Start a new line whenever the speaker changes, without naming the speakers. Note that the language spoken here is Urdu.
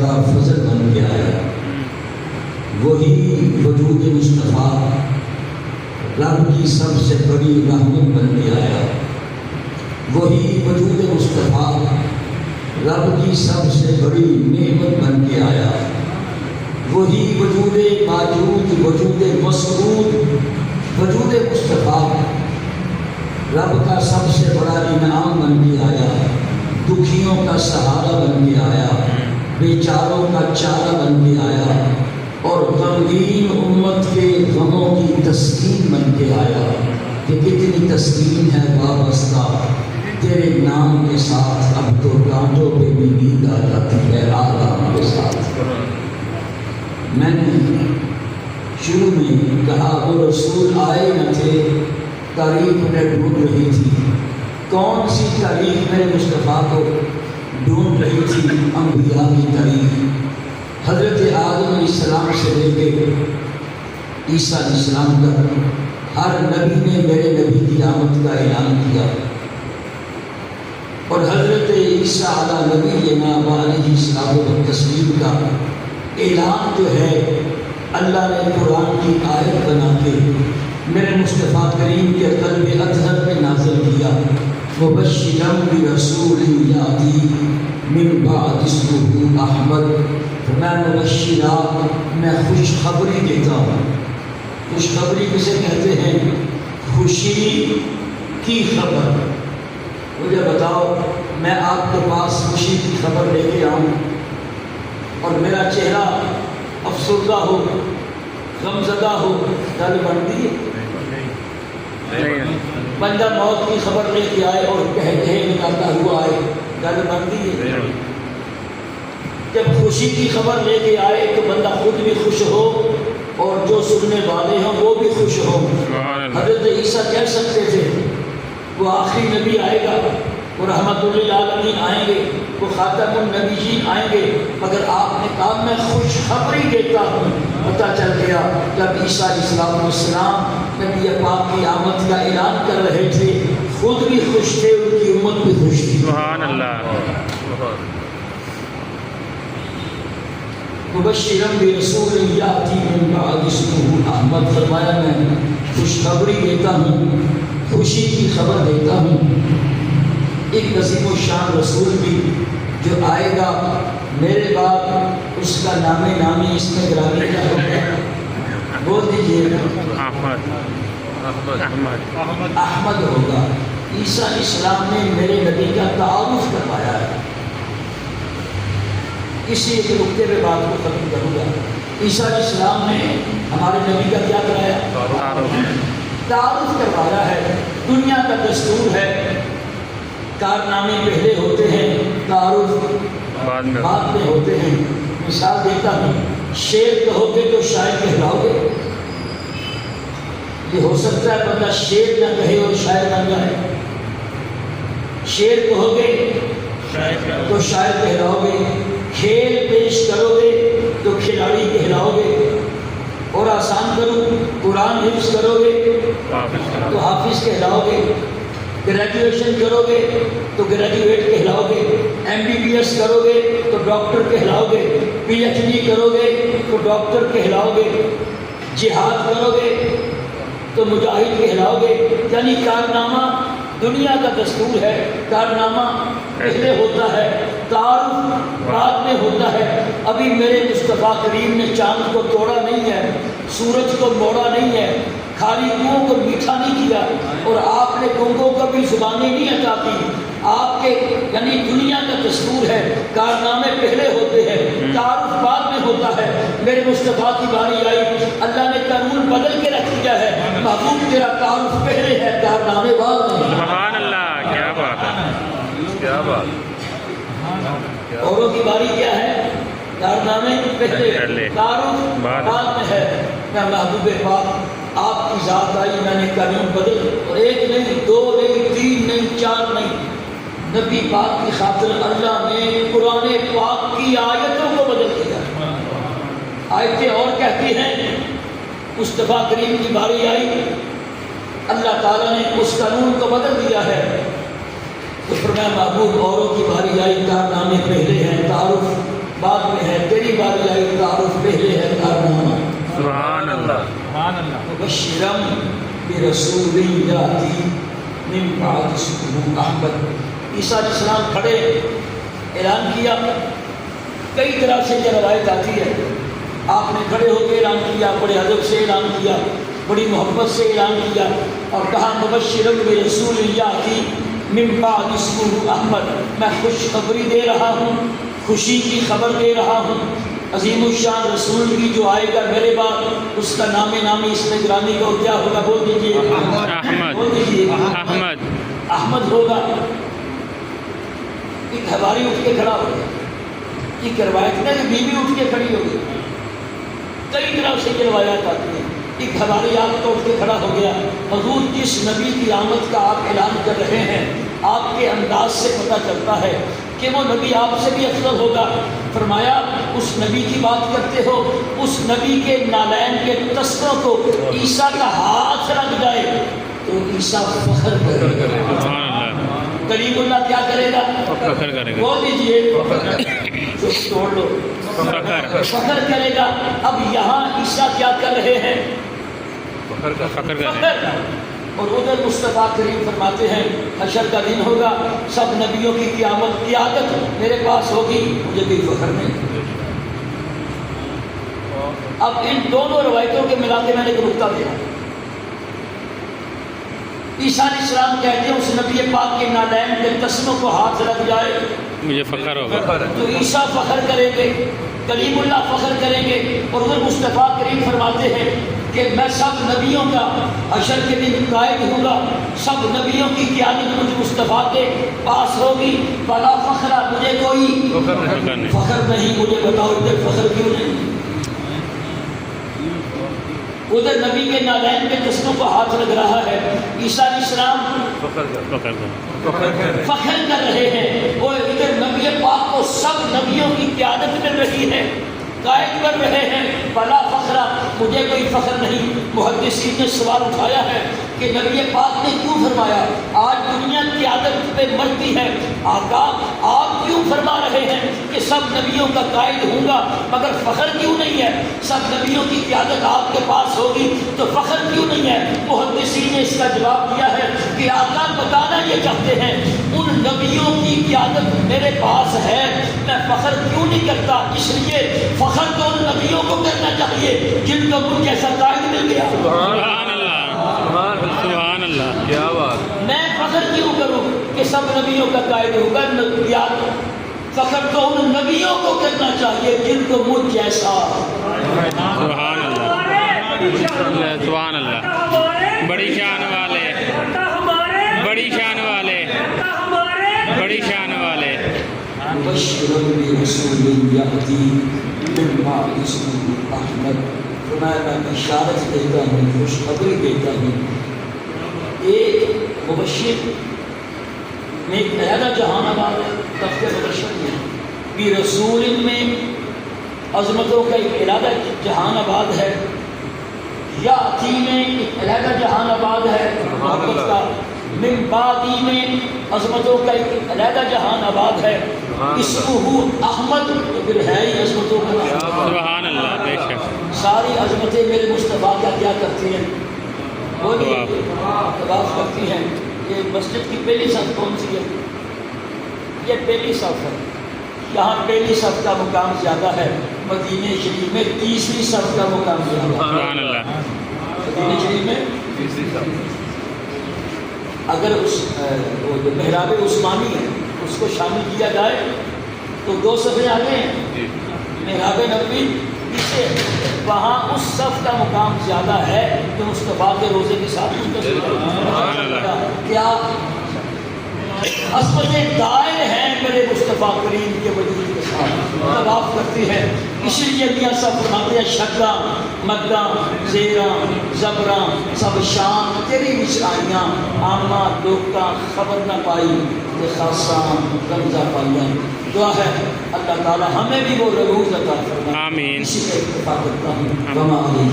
بڑا فضل بن کے آیا، وہی وجود مصطفیٰ رب کی سب سے بڑی رحمت بن کے آیا، وہی وجود مصطفیٰ رب کی سب سے بڑی نعمت بن کے آیا، وہی وجود موجود، وجود مسعود، وجود مصطفیٰ رب کا سب سے بڑا انعام بن کے آیا، دکھیوں کا سہارا بن کے آیا، بیچاروں کا چارہ بن کے آیا، اور غمگین امت کے غموں کی تسکین بن کے آیا کہ کتنی تسکین ہے وابستہ تیرے نام کے ساتھ، اب تو کانٹوں پہ بھی نیند آ جاتی ہے آرام کے ساتھ۔ میں نے شروع میں کہا وہ رسول آئے نہ تھے، تاریخ میں ڈھونڈ رہی تھی، کون سی تاریخ میرے مصطفیٰ کو ڈھونڈ رہی تھی؟ انبیاء کی تاریخ، حضرت آدم علیہ السلام سے لے کے عیسیٰ علیہ السلام تک ہر نبی نے میرے نبی کی آمد کا اعلان کیا، اور حضرت عیسیٰ علیہ نبینا علیہ السلام و تسلیم کا اعلان جو ہے اللہ نے قرآن کی آیت بنا کے میرے مصطفیٰ کریم کے قلب اطہر میں نازل کیا، مبشرا برسول یاتی من بعد اسمہ احمد، میں مبشرہ، میں خوشخبری دیتا ہوں۔ خوشخبری کسے کہتے ہیں؟ خوشی کی خبر۔ مجھے بتاؤ، میں آپ کے پاس خوشی کی خبر لے کے آؤں اور میرا چہرہ افسردہ ہو، غمزدہ ہو، گل بنتی ہے؟ بندہ موت کی خبر لے کے آئے اور کہے نکالتا ہوا آئے، گل بنتی ہے؟ جب خوشی کی خبر لے کے آئے تو بندہ خود بھی خوش ہو اور جو سننے والے ہیں وہ بھی خوش ہوں۔ حضرت عیسیٰ کہہ سکتے تھے وہ آخری نبی آئے گا، وہ رحمت للعالمین آئیں گے، وہ خاتم النبیین آئیں گے، مگر آپ نے کہا میں خوشخبری دیتا ہوں۔ پتہ چل گیا جب عیسیٰ علیہ السلام نبی پاک کی آمد کا اعلان کر رہے تھے، خود بھی خوش تھے، ان کی امت بھی خوش تھی۔ سبحان اللہ۔ مبشرا برسول یاتی من بعد اسمہ احمد، فرمایا میں خوشخبری دیتا ہوں، خوشی کی خبر دیتا ہوں۔ ایک عظیم الشان رسول بھی جو آئے گا میرے بعد، اس کا نام نامی اس میں گرامی کیا ہوگا؟ بول دیجیے گا، احمد ہوگا۔ عیسیٰ علیہ السلام نے میرے نبی کا تعارف کروایا ہے۔ اسی ایک نقطے پہ بات کو ختم کروں گا۔ عیسیٰ علیہ السلام نے ہمارے نبی کا کیا کرایا؟ تعارف کروایا ہے۔ دنیا کا دستور ہے کارنامے پہلے ہوتے ہیں، تعارف بعد میں ہوتے ہیں۔ مثال دیتا ہوں، شیر کہو گے تو شاعر کہلاؤ گے؟ یہ ہو سکتا ہے بندہ شیر نہ کہے اور شاعر بن جائے؟ شیر کہو گے تو شاعر کہلاؤ گے، کھیل پیش کرو گے تو کھلاڑی کہلاؤ گے، اور آسان کروں قرآن حفظ کرو گے تو حافظ کہلاؤ گے، گریجویشن کرو گے تو گریجویٹ کہلاؤ گے، ایم بی بی ایس کرو گے تو ڈاکٹر کہلاؤ گے، پی ایچ ڈی کرو گے تو ڈاکٹر کہلاؤ گے، جہاد کرو گے تو مجاہد کہلاؤ گے۔ یعنی کارنامہ دنیا کا دستور ہے، کارنامہ پہلے ہوتا ہے، تعارف بعد میں ہوتا ہے۔ ابھی میرے مصطفیٰ کریم نے چاند کو توڑا نہیں ہے، سورج کو موڑا نہیں ہے، کھاری کنووں کو میٹھا نہیں کیا، اور آپ نے گنگوں کو بھی زبانیں نہیں عطا کی۔ آپ کے یعنی دنیا کا دستور ہے، کارنامے پہلے ہوتے ہیں، تعارف بعد میں ہوتا ہے۔ میرے مصطفیٰ کی باری آئی، اللہ نے قانون بدل کے رکھ دیا ہے، محبوب تیرا تعارف پہلے ہے، کارنامے بعد میں۔ سبحان اللہ، کیا بات ہے، کیا بات۔ اوروں کی باری کیا ہے؟ کارنامے پہلے، تعارف بعد میں ہے۔ میں محبوب پاک آپ کی ذات آئی، میں نے قانون بدل، اور ایک نہیں، دو نہیں، تین نہیں، چار نہیں، نبی پاک کی خاطر اللہ نے قرآن پاک کی آیتوں کو بدل دیا۔ آیتیں اور کہتی ہیں، مصطفیٰ کریم کی باری آئی، اللہ تعالیٰ نے اس قانون کو بدل دیا ہے۔ تو فرمایا محبوب اوروں کی باری آئی، کارنامے پہلے ہیں، تعارف بعد میں ہے، پہلی بار آئی تعارف پہلے ہے کارنامہ.
سبحان اللہ.
سبحان اللہ.
مبشرم برسول یاتی من بعد اسمہ احمد. عیسیٰ علیہ السلام کھڑے اعلان کیا. کئی طرح سے یہ روایت آتی ہے. آپ نے کھڑے ہو کے اعلان کیا, بڑے ادب سے اعلان کیا, بڑی محبت سے اعلان کیا اور کہا مبشرم برسول یاتی من بعد اسمہ احمد. میں خوشخبری دے رہا ہوں, خوشی کی خبر دے رہا ہوں. عظیم الشان رسول کی جو آئے گا میرے بعد, اس کا نامی اس میں گرامی کا کیا ہوگا؟ بول دیجیے
احمد.
بول دیجیے
احمد.
احمد ہوگا. ایک حواری اٹھ کے کھڑا ہو گیا. ایک روایت ہے کہ بیوی اٹھ کے کھڑی ہو گئی. کئی طرح سے یہ روایات آتی ہیں. ایک حواری آپ کو اٹھ کے کھڑا ہو گیا. حضور جس نبی کی آمد کا آپ اعلان کر رہے ہیں, آپ کے انداز سے پتہ چلتا ہے کہ وہ نبی آپ سے بھی افضل ہوگا. فرمایا اس نبی کی بات کرتے ہو, اس نبی کے نالین کے تسبوں کو عیسیٰ کا ہاتھ لگ جائے تو عیسیٰ فخر کرے گا.
سبحان اللہ.
کلیم اللہ کیا کرے گا؟
فخر کرے گا.
بول دیجیے توڑ لو. فخر کرے گا. اب یہاں عیسیٰ کیا کر رہے ہیں؟
فخر کرے گا.
اور ادھر مصطفیٰ کریم فرماتے ہیں حشر کا دن ہوگا, سب نبیوں کی قیامت قیادت میرے پاس ہوگی, مجھے کوئی فخر نہیں. اب ان دونوں روایتوں کے ملا کے میں نے ایک نقطہ دیا. عیسیٰ علیہ السلام کہتے ہیں اس نبی پاک کے نالین کے تسموں کو ہاتھ لگ جائے
مجھے فخر ہوگا.
تو عیسیٰ فخر کریں گے, کلیم اللہ فخر کریں گے. اور ادھر مصطفیٰ کریم فرماتے ہیں کہ میں سب نبیوں کا حشر کے دن قائد ہوں گا, سب نبیوں کی قیادت مجھے مصطفیٰ کے پاس ہوگی. بلا فخرہ, مجھے کوئی فخر نہیں. مجھے بتاؤ ادھر فخر کیوں نہیں؟ ادھر نبی کے نالین کے جسموں کو ہاتھ لگ رہا ہے. عیسیٰ علیہ السلام فخر کر رہے ہیں. وہ ادھر نبی پاک کو سب نبیوں کی قیادت مل رہی ہے, قائد کر رہے ہیں. بلا فخرہ, مجھے کوئی فخر نہیں. محدثین نے سوال اٹھایا ہے کہ نبی پاک نے کیوں فرمایا آج دنیا قیادت پہ مرتی ہے, آقا آپ کیوں فرما رہے ہیں کہ سب نبیوں کا قائد ہوں گا مگر فخر کیوں نہیں ہے؟ سب نبیوں کی قیادت آپ کے پاس ہوگی تو فخر کیوں نہیں ہے؟ محدثین نے اس کا جواب دیا ہے کہ آقا بتانا یہ چاہتے ہیں ان نبیوں کی قیادت میرے پاس ہے, میں فخر کیوں نہیں کرتا. اس لیے فخر تو ان نبیوں کو کرنا چاہیے جن کو مجھ جیسا قائد مل گیا.
سبحان اللہ. سبحان اللہ. کیا بات.
میں فخر کیوں کروں کہ سب نبیوں کا قائد ہوگا؟ فخر تو ان نبیوں کو کرنا چاہیے جن کو مجھ جیسا.
سبحان اللہ. سبحان اللہ. بڑی شان والے, بڑی شان والے, بڑی شان والے.
مبشرم برسول یاتی من بعد اسمہ احمد. میں بشارت دیتا ہوں, خوشخبری دیتا ہوں. ایک مبشر میں ایک علیحدہ جہان آباد ہے, تخت مبشر میں برسول میں عظمتوں کا ایک علیحدہ جہان آباد ہے. یاتی میں ایک علیحدہ جہان آباد ہے محبت کا. من بعدی میں عظمتوں کا ایک علیحدہ جہان آباد ہے. اسمہ احمد, تو پھر ہے ہی عظمتوں کا نام.
سبحان اللہ. بے شک
ساری عظمتیں میرے مصطفیٰ کا کیا کرتی ہیں؟ بولیے طواف کرتی ہیں. یہ مسجد کی پہلی صف کون سی ہے؟ یہ پہلی صف ہے. یہاں پہلی صف کا مقام زیادہ ہے, مدینہ شریف میں تیسری صف کا مقام زیادہ ہے.
سبحان اللہ.
مدینہ شریف میں تیسری صف. اگر اس محراب عثمانی ہے اس کو شامل کیا جائے تو 2 صفیں آگے ہیں. محراب نبوی پیچھے, وہاں اس صف کا مقام زیادہ ہے کہ مصطفیٰ کے روزے کے ساتھ کیا عظمتیں دائر ہیں میرے مصطفیٰ کریم کے وجود کے ساتھ طواف کرتی ہیں. اس لیے میاں صاحب فرماتے ہیں شداں مداں زیراں زبراں سب شان تیری مصرائیاں, عامہ لوکاں خبر نہ پائی کہ خاصاں رمضہ پائیاں. دعا ہے اللہ تعالی ہمیں بھی وہ رموز عطا فرمائے.
آمین.
اسی کا اتفاق کرتا ہوں. وما علیہ